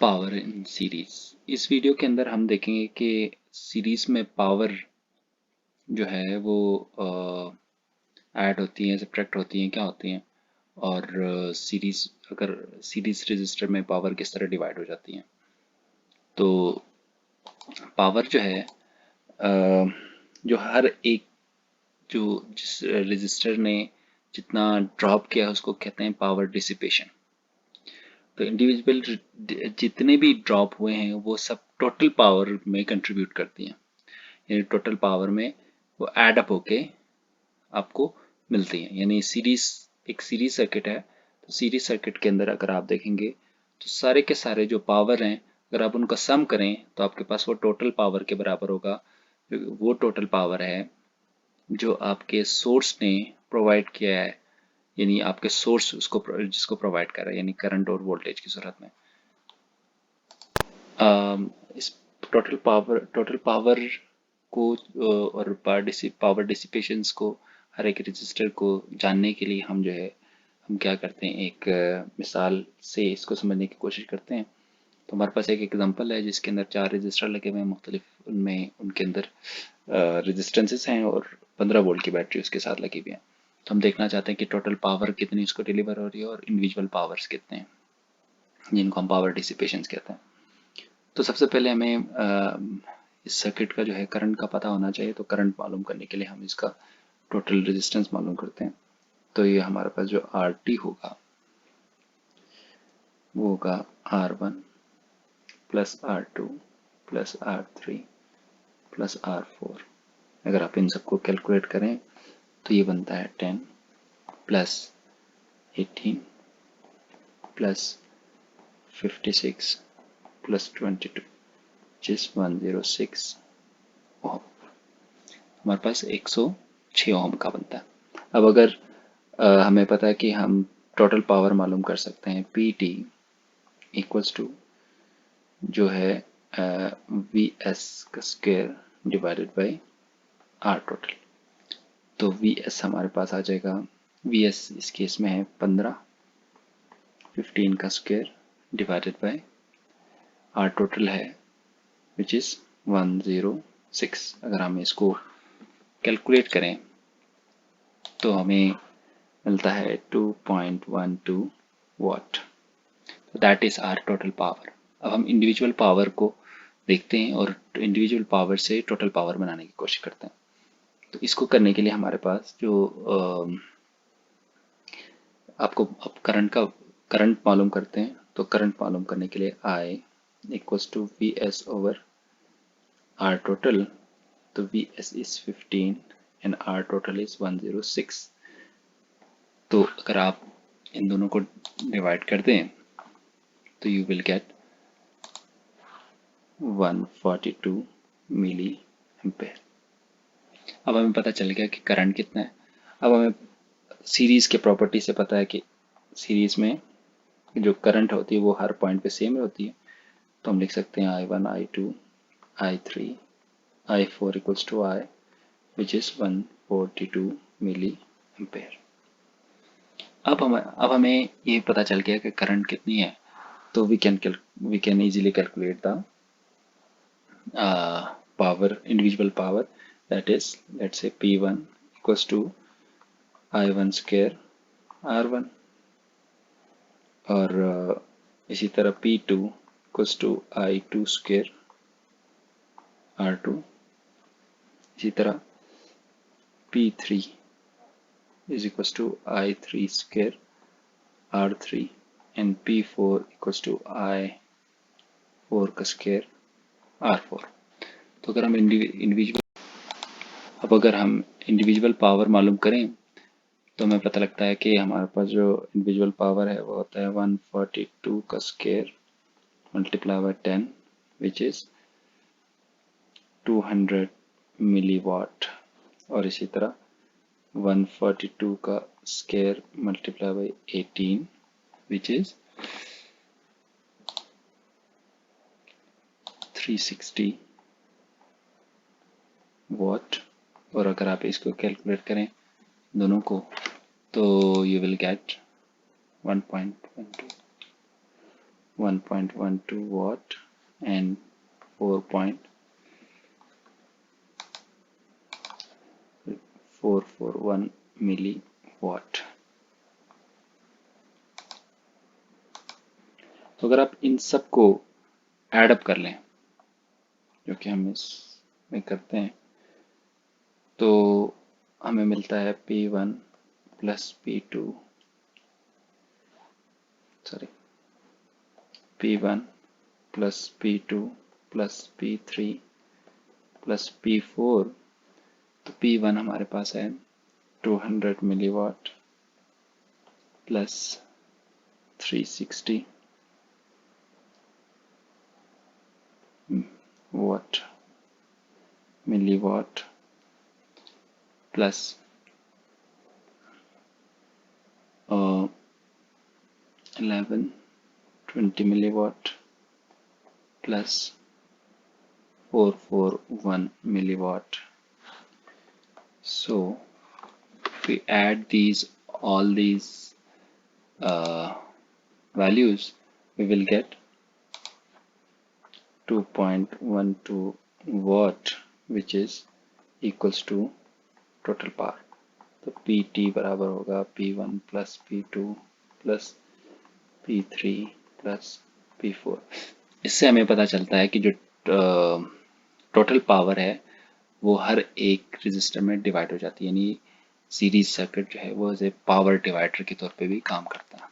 Power in series. इस video के अंदर हम देखेंगे कि सीरीज में पावर जो है वो ऐड होती हैं, सब्ट्रैक्ट होती हैं, क्या होती हैं, और सीरीज अगर सीरीज रजिस्टर में पावर किस तरह डिवाइड हो जाती हैं। तो पावर जो है जो हर एक जो जिस रजिस्टर ने जितना ड्रॉप किया उसको कहते हैं पावर डिसिपेशन। तो इंडिविजुअल जितने भी ड्रॉप हुए हैं वो सब टोटल पावर में कंट्रीब्यूट करती हैं, यानी टोटल पावर में वो ऐड अप होके आपको मिलती हैं। यानी सीरीज एक सीरीज सर्किट है, तो सीरीज सर्किट के अंदर अगर आप देखेंगे तो सारे के सारे जो पावर हैं अगर आप उनका सम करें तो आपके पास वो टोटल पावर के बराबर होगा। वो टोटल पावर है जो आपके सोर्स ने प्रोवाइड किया है, यानी आपके सोर्स उसको जिसको प्रोवाइड कर रहा है, यानी करंट और वोल्टेज की सूरत में। इस टोटल पावर को और पावर डिसिपेशंस को हर एक रजिस्टर को जानने के लिए हम जो है हम क्या करते हैं, एक मिसाल से इसको समझने की कोशिश करते हैं। तो हमारे पास एक एग्जांपल है जिसके अंदर 4 रजिस्टर लगे हुए हैं, मुख्तलिफ उनमें उनके अंदर रेजिस्टेंसेस हैं और 15 वोल्ट की बैटरी उसके साथ लगी हुई है। तो हम देखना चाहते हैं कि टोटल पावर कितनी उसको डिलीवर हो रही है और इंडिविजुअल पावर्स कितने हैं, जिनको हम पावर डिसिपेशंस कहते हैं। तो सबसे पहले हमें इस सर्किट का जो है करंट का पता होना चाहिए। तो करंट मालूम करने के लिए हम इसका टोटल रेजिस्टेंस मालूम करते हैं। तो ये हमारे पास जो RT होगा वो होगा R1 plus R2 plus R3 plus R4। अगर आप इन सबको कैलकुलेट करें तो ये बनता है 10 प्लस 18 प्लस 56 प्लस 22 जिस 106 ओम, हमारे पास 106 ओम का बनता है। अब अगर हमें पता है कि हम टोटल पावर मालूम कर सकते हैं PT इक्वल्स टू जो है VS का square divided by R total. तो VS हमारे पास आ जाएगा, VS इस केस में है 15 का square divided by R total है विच इज़ 106। अगर हम इसको कैलकुलेट करें तो हमें मिलता है 2.12 watt. That is our total power. अब हम इंडिविजुअल पावर को देखते हैं और इंडिविजुअल पावर से टोटल पावर बनाने की कोशिश करते हैं। तो इसको करने के लिए हमारे पास जो आपको अब करंट मालूम करते हैं। तो करंट मालूम करने के लिए I equals to VS over R total. तो VS is 15 and R total is 106। तो अगर आप इन दोनों को डिवाइड कर दें तो you will get 142 milli ampere. अब हमें पता चल गया कि करंट कितना है। अब हमें सीरीज के प्रॉपर्टी से पता है कि सीरीज में जो करंट होती है वो हर पॉइंट पे सेम होती है। तो हम लिख सकते हैं I1 I2 I3 I4 equals to I which is 142 milli ampere. अब हमें ये पता चल गया कि करंट कितनी है। तो we can easily calculate the power, individual power, that is let's say P1 equals to I1 square R1 और इसी तरह P2 equals to I2 square R2। इसी तरह P3 is equals to I3 square R3 and P4 equals to I4 का square R4। तो अगर हम अगर हम इंडिविजुअल पावर मालूम करें तो हमें पता लगता है कि हमारे पास जो इंडिविजुअल पावर है वो होता है 142 का square multiply by 10 which is 200 मिली वाट। और इसी तरह 142 का square multiply by 18 which is 360 वाट। और अगर आप इसको कैलकुलेट करें दोनों को तो you will gate 1.12। 1.12 watt and 4.441 milliwatt। तो अगर आप इन सब को ऐड अप कर लें, जो कि हम इसमें करते हैं, तो हमें मिलता है P1 plus P2 P1 plus P2 plus P3 plus P4। तो P1 हमारे पास है 200 milliwatt plus 360 watt milliwatt plus 1120 milliwatt plus 441 milliwatt. So if we add all these values, we will get 2.12 watt, which is equals to total power। तो PT बराबर होगा P1 plus P2 plus P3 plus P4। इससे हमें पता चलता है कि जो टोटल पावर है वो हर एक रजिस्टर में डिवाइड हो जाती है, यानी सीरीज सर्किट जो है वो एज ए पावर डिवाइडर के तौर पे भी काम करता है।